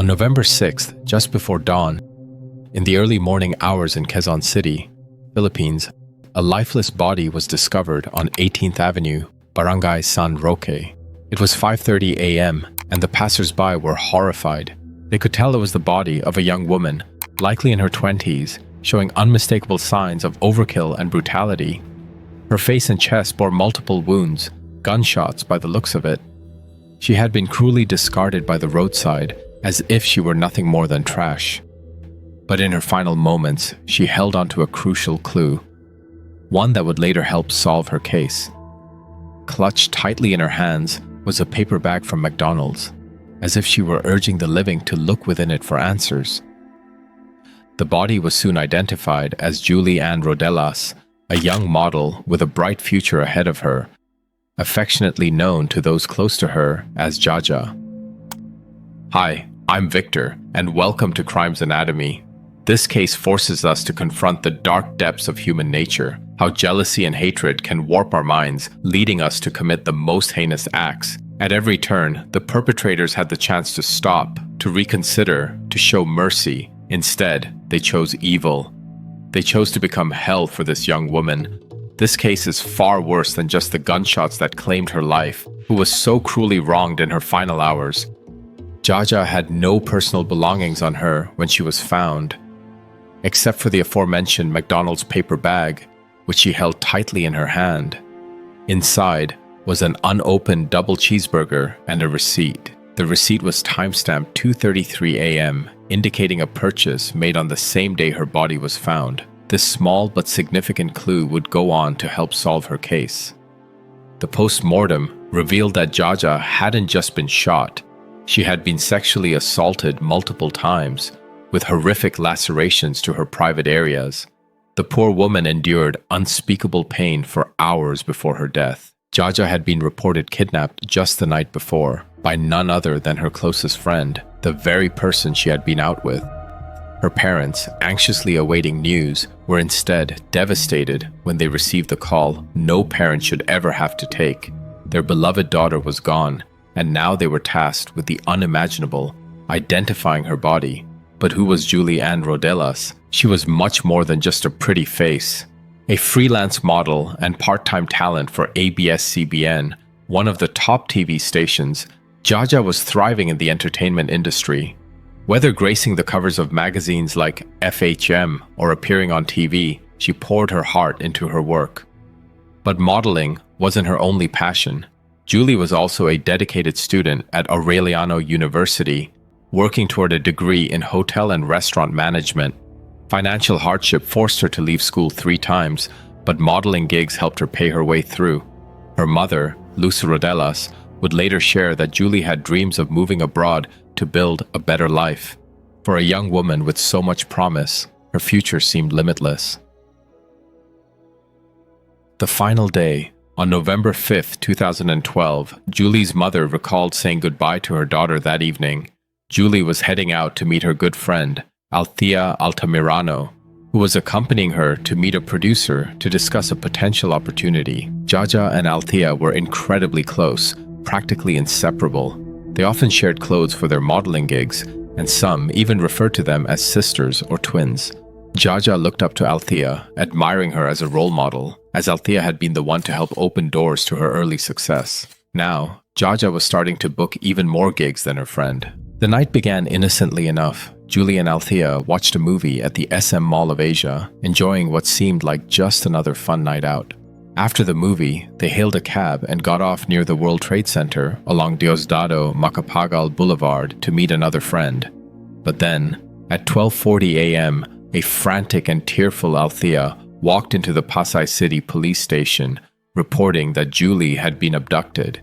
On November 6th, just before dawn, in the early morning hours in Quezon City, Philippines, a lifeless body was discovered on 18th Avenue, Barangay San Roque. It was 5:30 a.m., and the passers-by were horrified. They could tell it was the body of a young woman, likely in her 20s, showing unmistakable signs of overkill and brutality. Her face and chest bore multiple wounds, gunshots by the looks of it. She had been cruelly discarded by the roadside, as if she were nothing more than trash. But in her final moments, she held onto a crucial clue, one that would later help solve her case. Clutched tightly in her hands was a paper bag from McDonald's, as if she were urging the living to look within it for answers. The body was soon identified as Julie Ann Rodelas, a young model with a bright future ahead of her, affectionately known to those close to her as Jaja. Hi, I'm Victor, and welcome to Crime's Anatomy. This case forces us to confront the dark depths of human nature, how jealousy and hatred can warp our minds, leading us to commit the most heinous acts. At every turn, the perpetrators had the chance to stop, to reconsider, to show mercy. Instead, they chose evil. They chose to become hell for this young woman. This case is far worse than just the gunshots that claimed her life, who was so cruelly wronged in her final hours. Jaja had no personal belongings on her when she was found, except for the aforementioned McDonald's paper bag, which she held tightly in her hand. Inside was an unopened double cheeseburger and a receipt. The receipt was timestamped 2:33 a.m., indicating a purchase made on the same day her body was found. This small but significant clue would go on to help solve her case. The post-mortem revealed that Jaja hadn't just been shot. She had been sexually assaulted multiple times, with horrific lacerations to her private areas. The poor woman endured unspeakable pain for hours before her death. Jaja had been reported kidnapped just the night before by none other than her closest friend, the very person she had been out with. Her parents, anxiously awaiting news, were instead devastated when they received the call no parent should ever have to take. Their beloved daughter was gone, and now they were tasked with the unimaginable, identifying her body. But who was Julie Ann Rodelas? She was much more than just a pretty face. A freelance model and part-time talent for ABS-CBN, one of the top TV stations, Jaja was thriving in the entertainment industry. Whether gracing the covers of magazines like FHM or appearing on TV, she poured her heart into her work. But modeling wasn't her only passion. Julie was also a dedicated student at Aureliano University, working toward a degree in hotel and restaurant management. Financial hardship forced her to leave school 3 times, but modeling gigs helped her pay her way through. Her mother, Luz Rodelas, would later share that Julie had dreams of moving abroad to build a better life. For a young woman with so much promise, her future seemed limitless. The final day, on November 5, 2012, Julie's mother recalled saying goodbye to her daughter that evening. Julie was heading out to meet her good friend, Althea Altamirano, who was accompanying her to meet a producer to discuss a potential opportunity. Jaja and Althea were incredibly close, practically inseparable. They often shared clothes for their modeling gigs, and some even referred to them as sisters or twins. Jaja looked up to Althea, admiring her as a role model, as Althea had been the one to help open doors to her early success. Now, Jaja was starting to book even more gigs than her friend. The night began innocently enough. Julie and Althea watched a movie at the SM Mall of Asia, enjoying what seemed like just another fun night out. After the movie, they hailed a cab and got off near the World Trade Center along Diosdado Macapagal Boulevard to meet another friend. But then, at 12:40 a.m., a frantic and tearful Althea walked into the Pasay City police station, reporting that Julie had been abducted.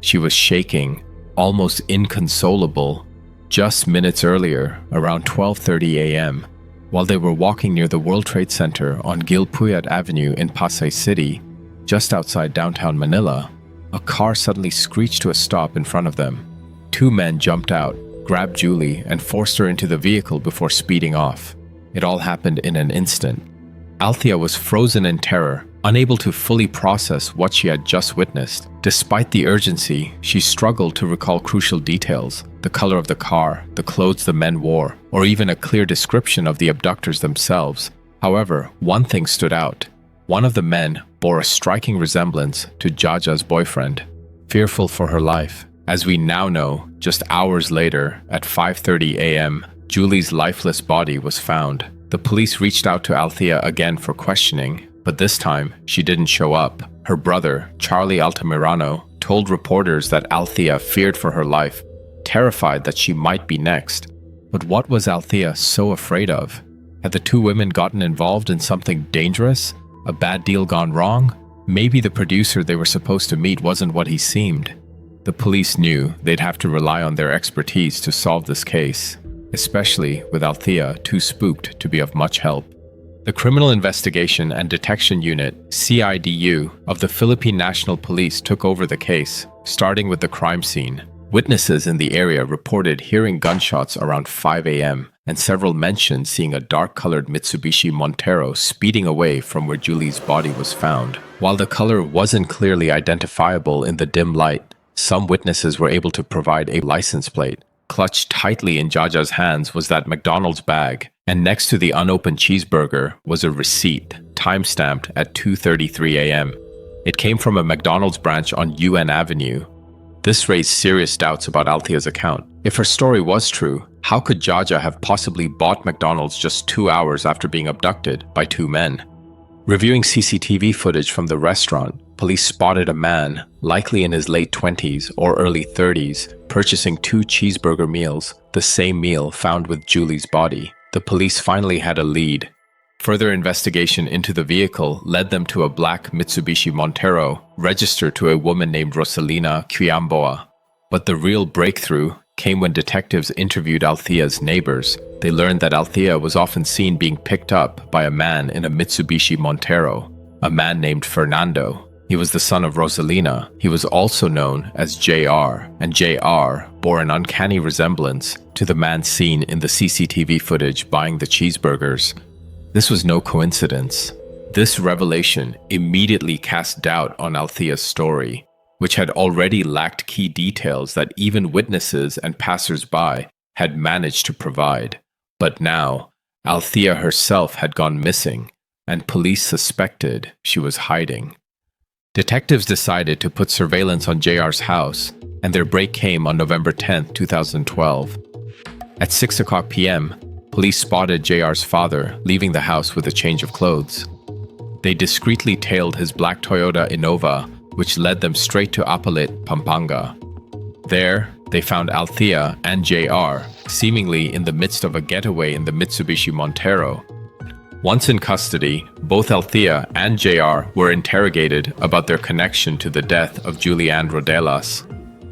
She was shaking, almost inconsolable. Just minutes earlier, around 12:30 a.m., while they were walking near the World Trade Center on Gil Puyat Avenue in Pasay City, just outside downtown Manila, a car suddenly screeched to a stop in front of them. 2 men jumped out, grabbed Julie, and forced her into the vehicle before speeding off. It all happened in an instant. Althea was frozen in terror, unable to fully process what she had just witnessed. Despite the urgency, she struggled to recall crucial details, the color of the car, the clothes the men wore, or even a clear description of the abductors themselves. However, one thing stood out. One of the men bore a striking resemblance to Jaja's boyfriend. Fearful for her life, as we now know, just hours later, at 5:30 a.m., Julie's lifeless body was found. The police reached out to Althea again for questioning, but this time, she didn't show up. Her brother, Charlie Altamirano, told reporters that Althea feared for her life, terrified that she might be next. But what was Althea so afraid of? Had the two women gotten involved in something dangerous? A bad deal gone wrong? Maybe the producer they were supposed to meet wasn't what he seemed. The police knew they'd have to rely on their expertise to solve this case, especially with Althea too spooked to be of much help. The Criminal Investigation and Detection Unit, CIDU, of the Philippine National Police took over the case, starting with the crime scene. Witnesses in the area reported hearing gunshots around 5 a.m., and several mentioned seeing a dark-colored Mitsubishi Montero speeding away from where Julie's body was found. While the color wasn't clearly identifiable in the dim light, some witnesses were able to provide a license plate. Clutched tightly in Jaja's hands was that McDonald's bag, and next to the unopened cheeseburger was a receipt, time-stamped at 2:33 a.m. It came from a McDonald's branch on UN Avenue. This raised serious doubts about Althea's account. If her story was true, how could Jaja have possibly bought McDonald's just 2 hours after being abducted by two men? Reviewing CCTV footage from the restaurant, police spotted a man, likely in his late 20s or early 30s, purchasing 2 cheeseburger meals, the same meal found with Julie's body. The police finally had a lead. Further investigation into the vehicle led them to a black Mitsubishi Montero registered to a woman named Rosalina Quiamboa. But the real breakthrough came when detectives interviewed Althea's neighbors. They learned that Althea was often seen being picked up by a man in a Mitsubishi Montero, a man named Fernando. He was the son of Rosalina. He was also known as JR, and JR bore an uncanny resemblance to the man seen in the CCTV footage buying the cheeseburgers. This was no coincidence. This revelation immediately cast doubt on Althea's story, which had already lacked key details that even witnesses and passers-by had managed to provide. But now, Althea herself had gone missing, and police suspected she was hiding. Detectives decided to put surveillance on JR's house, and their break came on November 10, 2012. At 6:00 p.m., police spotted JR's father leaving the house with a change of clothes. They discreetly tailed his black Toyota Innova, which led them straight to Apalit, Pampanga. There, they found Althea and JR, seemingly in the midst of a getaway in the Mitsubishi Montero. Once in custody, both Althea and JR were interrogated about their connection to the death of Julie Ann Rodelas.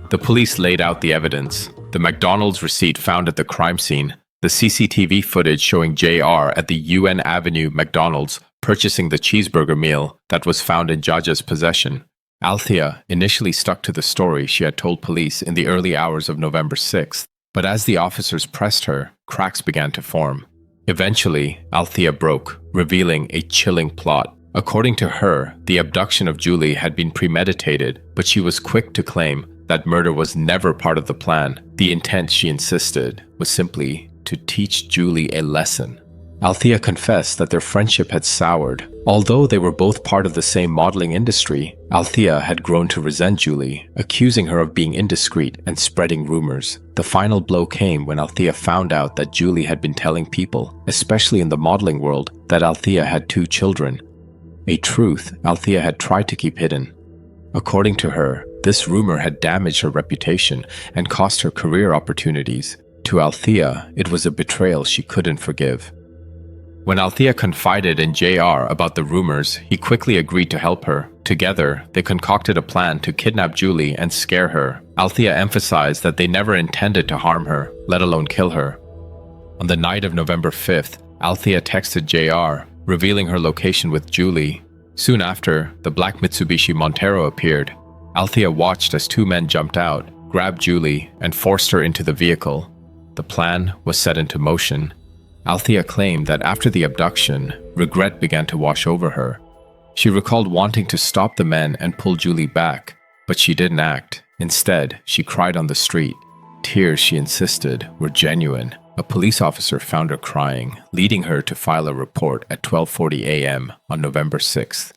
The police laid out the evidence: the McDonald's receipt found at the crime scene, the CCTV footage showing JR at the UN Avenue McDonald's purchasing the cheeseburger meal that was found in Jaja's possession. Althea initially stuck to the story she had told police in the early hours of November 6th, but as the officers pressed her, cracks began to form. Eventually, Althea broke, revealing a chilling plot. According to her, the abduction of Julie had been premeditated, but she was quick to claim that murder was never part of the plan. The intent, she insisted, was simply to teach Julie a lesson. Althea confessed that their friendship had soured. Although they were both part of the same modeling industry, Althea had grown to resent Julie, accusing her of being indiscreet and spreading rumors. The final blow came when Althea found out that Julie had been telling people, especially in the modeling world, that Althea had 2 children. A truth Althea had tried to keep hidden. According to her, this rumor had damaged her reputation and cost her career opportunities. To Althea, it was a betrayal she couldn't forgive. When Althea confided in JR about the rumors, he quickly agreed to help her. Together, they concocted a plan to kidnap Julie and scare her. Althea emphasized that they never intended to harm her, let alone kill her. On the night of November 5th, Althea texted JR, revealing her location with Julie. Soon after, the black Mitsubishi Montero appeared. Althea watched as 2 men jumped out, grabbed Julie, and forced her into the vehicle. The plan was set into motion. Althea claimed that after the abduction, regret began to wash over her. She recalled wanting to stop the men and pull Julie back, But she didn't act. Instead, she cried on the street. Tears, she insisted, were genuine. A police officer found her crying, leading her to file a report at 12:40 a.m. on November 6th.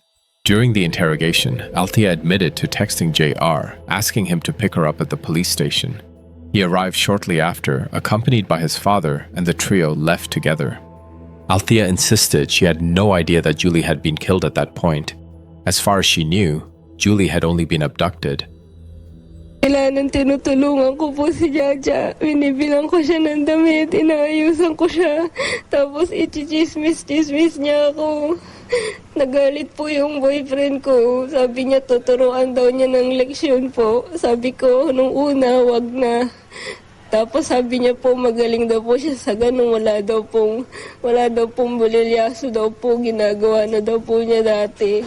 During the interrogation, Althea admitted to texting JR, asking him to pick her up at the police station. He arrived shortly after, accompanied by his father, and the trio left together. Althea insisted she had no idea that Julie had been killed at that point. As far as she knew, Julie had only been abducted. Kailangan tinutulungan ko po si Jaja. Binibilang ko siya ng damit, inaayusan ko siya. Tapos ichichismis niya ako. Nagalit po yung boyfriend ko. Sabi niya tuturuan daw niya ng leksyon po. Sabi ko nung una, wag na. Tapos sabi niya po magaling daw po siya sa ganun. Wala daw pong bulilyaso daw po. Ginagawa na daw po niya dati.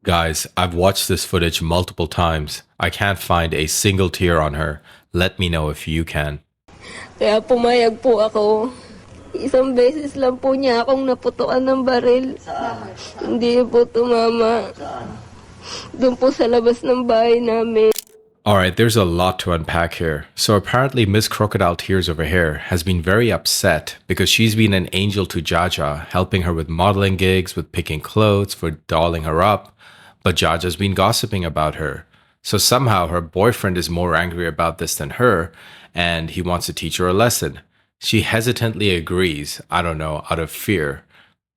Guys, I've watched this footage multiple times. I can't find a single tear on her. Let me know if you can. Kaya pumayag po ako. Isang beses lang po niya akong naputuan ng baril. Saan? Hindi po tumama. Doon po sa labas ng bahay namin. Alright, there's a lot to unpack here. So apparently Miss Crocodile Tears over here has been very upset because she's been an angel to Jaja, helping her with modeling gigs, with picking clothes, for dolling her up. But Jaja's been gossiping about her. So somehow her boyfriend is more angry about this than her, and he wants to teach her a lesson. She hesitantly agrees, I don't know, out of fear.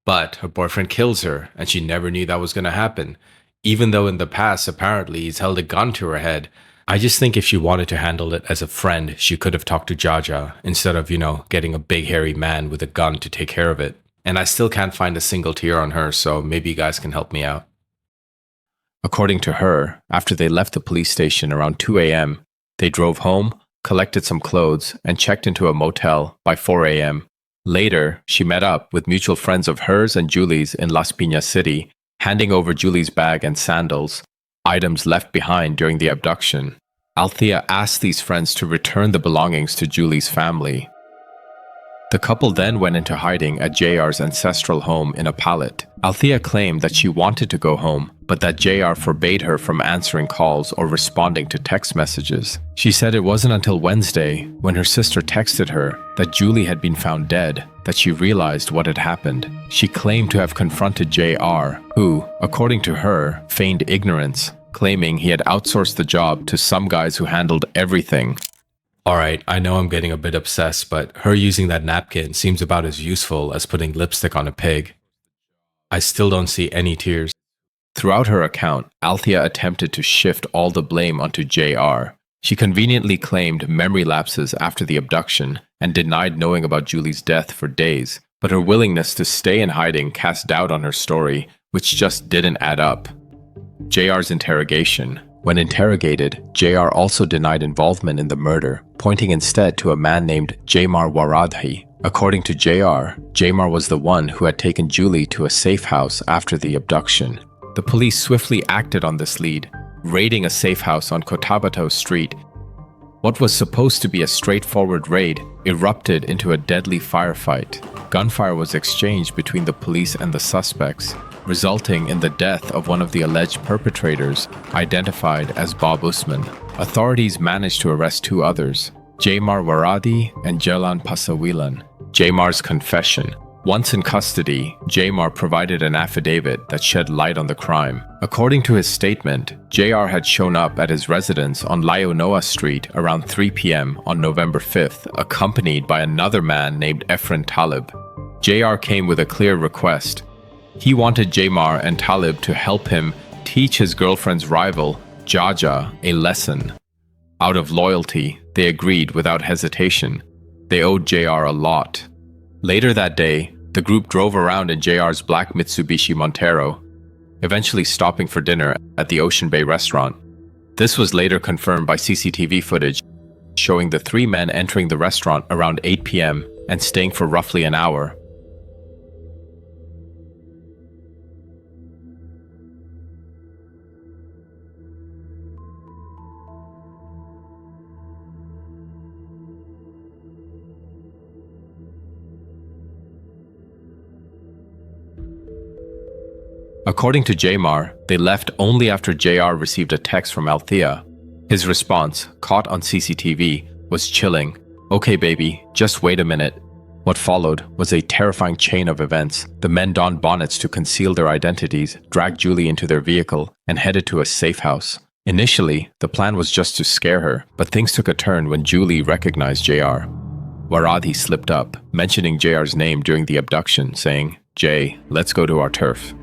But her boyfriend kills her, and she never knew that was going to happen. Even though in the past, apparently, he's held a gun to her head. I just think if she wanted to handle it as a friend, she could have talked to Jaja instead of, getting a big hairy man with a gun to take care of it. And I still can't find a single tear on her, so maybe you guys can help me out. According to her, after they left the police station around 2 a.m., they drove home, collected some clothes, and checked into a motel by 4 a.m. Later, she met up with mutual friends of hers and Julie's in Las Piñas City, handing over Julie's bag and sandals, items left behind during the abduction. Althea asked these friends to return the belongings to Julie's family. The couple then went into hiding at JR's ancestral home in a pallet. Althea claimed that she wanted to go home, but that JR forbade her from answering calls or responding to text messages. She said it wasn't until Wednesday, when her sister texted her that Julie had been found dead, that she realized what had happened. She claimed to have confronted JR, who, according to her, feigned ignorance, claiming he had outsourced the job to some guys who handled everything. Alright, I know I'm getting a bit obsessed, but her using that napkin seems about as useful as putting lipstick on a pig. I still don't see any tears. Throughout her account, Althea attempted to shift all the blame onto JR. She conveniently claimed memory lapses after the abduction and denied knowing about Julie's death for days, but her willingness to stay in hiding cast doubt on her story, which just didn't add up. JR's interrogation. When interrogated, JR also denied involvement in the murder, pointing instead to a man named Jamar Waradhi. According to JR, Jamar was the one who had taken Julie to a safe house after the abduction. The police swiftly acted on this lead, raiding a safe house on Cotabato Street. What was supposed to be a straightforward raid erupted into a deadly firefight. Gunfire was exchanged between the police and the suspects, resulting in the death of one of the alleged perpetrators, identified as Bob Usman. Authorities managed to arrest two others, Jamar Waradi and Jelan Pasawilan. Jamar's confession. Once in custody, Jamar provided an affidavit that shed light on the crime. According to his statement, JR had shown up at his residence on Laionoa Street around 3 p.m. on November 5th, accompanied by another man named Efren Talib. JR came with a clear request. He wanted Jamar and Talib to help him teach his girlfriend's rival, Jaja, a lesson. Out of loyalty, they agreed without hesitation. They owed JR a lot. Later that day, the group drove around in JR's black Mitsubishi Montero, eventually stopping for dinner at the Ocean Bay restaurant. This was later confirmed by CCTV footage showing the three men entering the restaurant around 8 p.m. and staying for roughly an hour. According to Jamar, they left only after JR received a text from Althea. His response, caught on CCTV, was chilling. "Okay, baby, just wait a minute." What followed was a terrifying chain of events. The men donned bonnets to conceal their identities, dragged Julie into their vehicle, and headed to a safe house. Initially, the plan was just to scare her, but things took a turn when Julie recognized JR. Waradhi slipped up, mentioning JR's name during the abduction, saying, "Jay, let's go to our turf."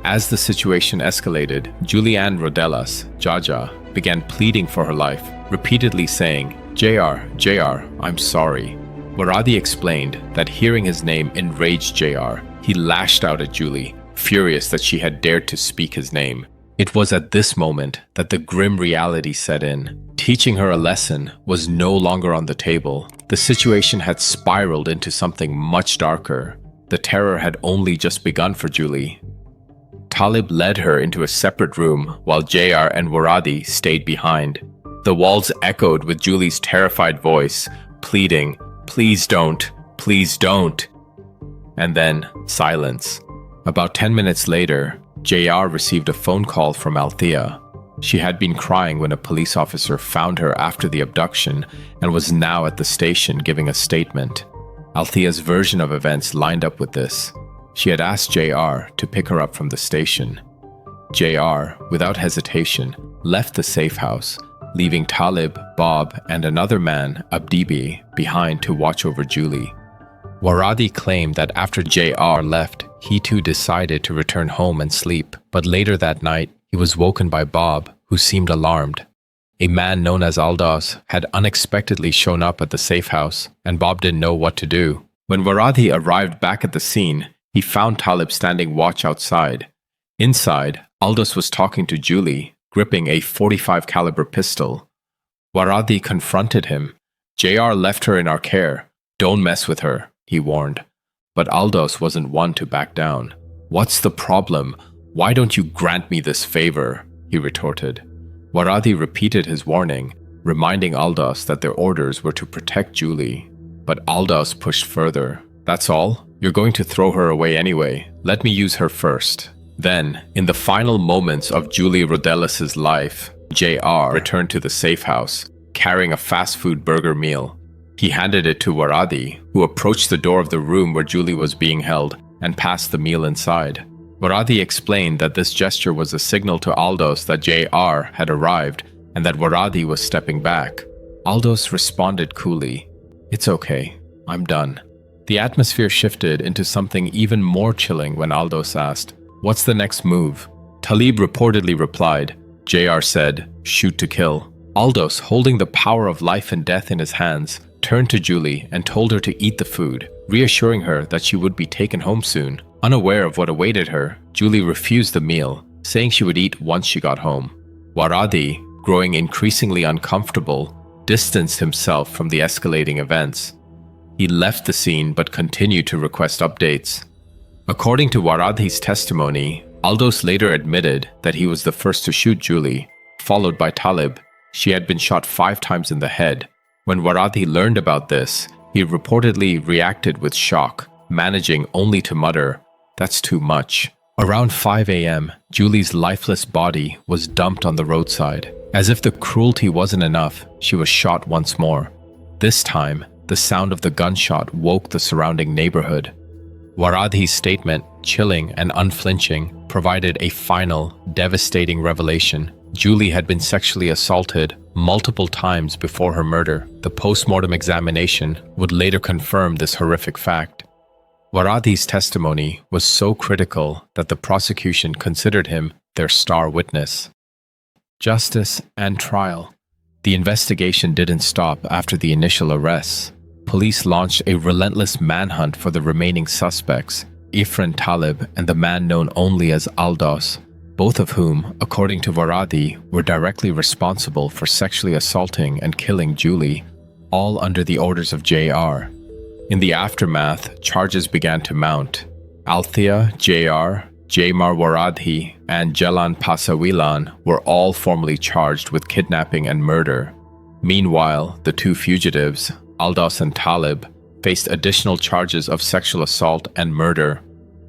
As the situation escalated, Julie Ann Rodelas, Jaja, began pleading for her life, repeatedly saying, JR, I'm sorry." Waradhi explained that hearing his name enraged JR. He lashed out at Julie, furious that she had dared to speak his name. It was at this moment that the grim reality set in. Teaching her a lesson was no longer on the table. The situation had spiraled into something much darker. The terror had only just begun for Julie. Talib led her into a separate room while JR and Waradhi stayed behind. The walls echoed with Julie's terrified voice, pleading, "Please don't, please don't." And then silence. About 10 minutes later, JR received a phone call from Althea. She had been crying when a police officer found her after the abduction and was now at the station giving a statement. Althea's version of events lined up with this. She had asked JR to pick her up from the station. JR, without hesitation, left the safe house, leaving Talib, Bob, and another man, Abdibi, behind to watch over Julie. Waradhi claimed that after JR left, he too decided to return home and sleep, but later that night, he was woken by Bob, who seemed alarmed. A man known as Aldos had unexpectedly shown up at the safe house, and Bob didn't know what to do. When Waradhi arrived back at the scene, he found Talib standing watch outside. Inside, Aldos was talking to Julie, gripping a .45 caliber pistol. Waradhi confronted him. JR left her in our care. Don't mess with her, he warned. But Aldos wasn't one to back down. What's the problem? Why don't you grant me this favor? He retorted. Waradhi repeated his warning, reminding Aldos that their orders were to protect Julie. But Aldos pushed further. That's all? You're going to throw her away anyway. Let me use her first. Then, in the final moments of Julie Rodelas' life, JR returned to the safe house, carrying a fast food burger meal. He handed it to Waradhi, who approached the door of the room where Julie was being held and passed the meal inside. Waradhi explained that this gesture was a signal to Aldos that JR had arrived and that Waradhi was stepping back. Aldos responded coolly, "It's okay, I'm done." The atmosphere shifted into something even more chilling when Aldos asked, "What's the next move?" Talib reportedly replied. JR said, "Shoot to kill." Aldos, holding the power of life and death in his hands, turned to Julie and told her to eat the food, reassuring her that she would be taken home soon. Unaware of what awaited her, Julie refused the meal, saying she would eat once she got home. Waradhi, growing increasingly uncomfortable, distanced himself from the escalating events. He left the scene but continued to request updates. According to Waradhi's testimony, Aldos later admitted that he was the first to shoot Julie, followed by Talib. She had been shot 5 times in the head. When Waradhi learned about this, he reportedly reacted with shock, managing only to mutter, "That's too much." Around 5 a.m., Julie's lifeless body was dumped on the roadside. As if the cruelty wasn't enough, she was shot once more. This time, the sound of the gunshot woke the surrounding neighborhood. Waradhi's statement, chilling and unflinching, provided a final, devastating revelation. Julie had been sexually assaulted multiple times before her murder. The post-mortem examination would later confirm this horrific fact. Waradhi's testimony was so critical that the prosecution considered him their star witness. Justice and trial. The investigation didn't stop after the initial arrests. Police launched a relentless manhunt for the remaining suspects, Ifran Talib and the man known only as Aldos, both of whom, according to Waradhi, were directly responsible for sexually assaulting and killing Julie, all under the orders of JR. In the aftermath, charges began to mount. Althea, JR, Jamar Waradhi, and Jalan Pasawilan were all formally charged with kidnapping and murder. Meanwhile, the 2 fugitives, Aldos and Talib, faced additional charges of sexual assault and murder.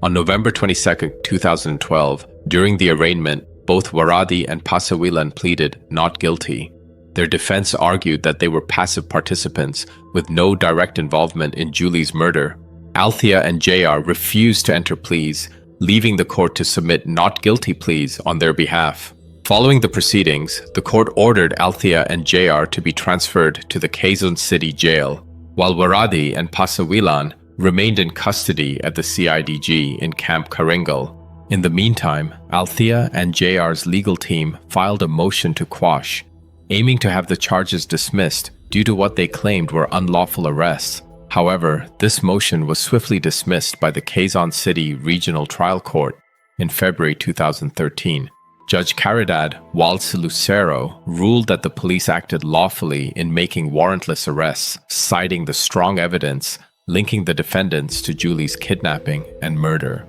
On November 22, 2012, during the arraignment, both Waradi and Pasawilan pleaded not guilty. Their defense argued that they were passive participants with no direct involvement in Julie's murder. Althea and JR refused to enter pleas, leaving the court to submit not guilty pleas on their behalf. Following the proceedings, the court ordered Althea and JR to be transferred to the Quezon City jail, while Waradi and Pasawilan remained in custody at the CIDG in Camp Karingal. In the meantime, Althea and JR's legal team filed a motion to quash, aiming to have the charges dismissed due to what they claimed were unlawful arrests. However, this motion was swiftly dismissed by the Quezon City Regional Trial Court in February 2013. Judge Caridad Walce Lucero ruled that the police acted lawfully in making warrantless arrests, citing the strong evidence linking the defendants to Julie's kidnapping and murder.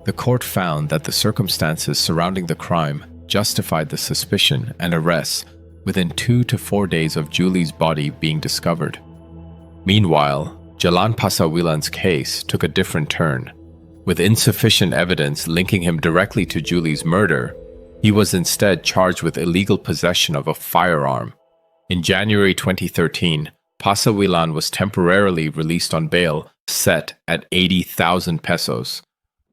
The court found that the circumstances surrounding the crime justified the suspicion and arrests within 2 to 4 days of Julie's body being discovered. Meanwhile, Jalan Pasawilan's case took a different turn. With insufficient evidence linking him directly to Julie's murder, he was instead charged with illegal possession of a firearm. In January 2013, Pasawilan was temporarily released on bail set at 80,000 pesos.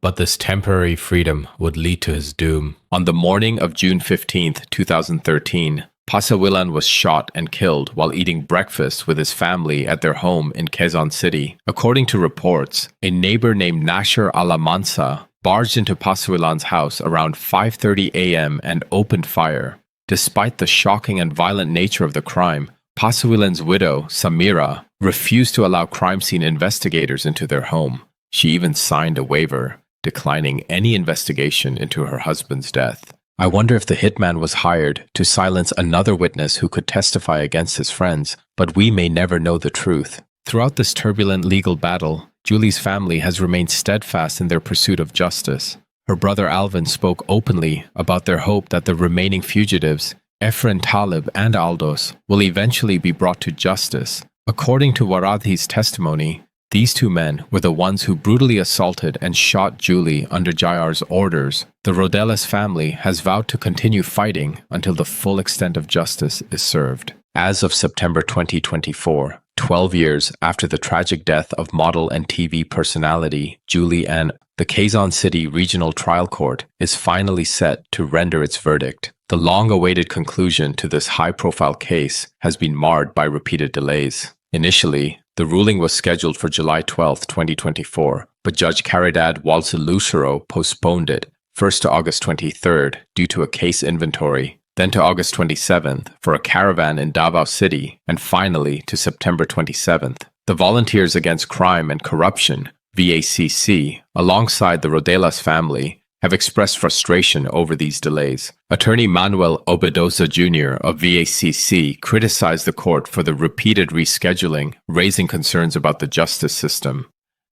But this temporary freedom would lead to his doom. On the morning of June 15, 2013, Pasawilan was shot and killed while eating breakfast with his family at their home in Quezon City. According to reports, a neighbor named Nasher Alamansa barged into Pasawilan's house around 5:30 a.m. and opened fire. Despite the shocking and violent nature of the crime, Pasawilan's widow, Samira, refused to allow crime scene investigators into their home. She even signed a waiver, declining any investigation into her husband's death. I wonder if the hitman was hired to silence another witness who could testify against his friends, but we may never know the truth. Throughout this turbulent legal battle, Julie's family has remained steadfast in their pursuit of justice. Her brother Alvin spoke openly about their hope that the remaining fugitives, Efren Talib and Aldos, will eventually be brought to justice. According to Waradi's testimony, these two men were the ones who brutally assaulted and shot Julie under JR's orders. The Rodelas family has vowed to continue fighting until the full extent of justice is served. As of September 2024, 12 years after the tragic death of model and TV personality Julie Ann, the Quezon City Regional Trial Court is finally set to render its verdict. The long-awaited conclusion to this high-profile case has been marred by repeated delays. Initially, the ruling was scheduled for July 12, 2024, but Judge Caridad Walce Lucero postponed it, first to August 23rd due to a case inventory, then to August 27th for a caravan in Davao City, and finally to September 27th. The Volunteers Against Crime and Corruption, VACC, alongside the Rodelas family, have expressed frustration over these delays. Attorney Manuel Obedoza Jr. of VACC criticized the court for the repeated rescheduling, raising concerns about the justice system.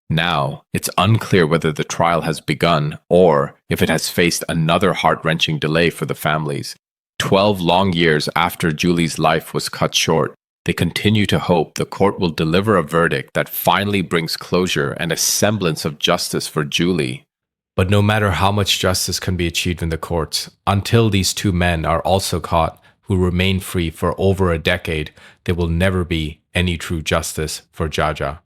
Now, it's unclear whether the trial has begun or if it has faced another heart-wrenching delay for the families. 12 long years after Julie's life was cut short, they continue to hope the court will deliver a verdict that finally brings closure and a semblance of justice for Julie. But no matter how much justice can be achieved in the courts, until these two men are also caught, who remain free for over a decade, there will never be any true justice for Jaja.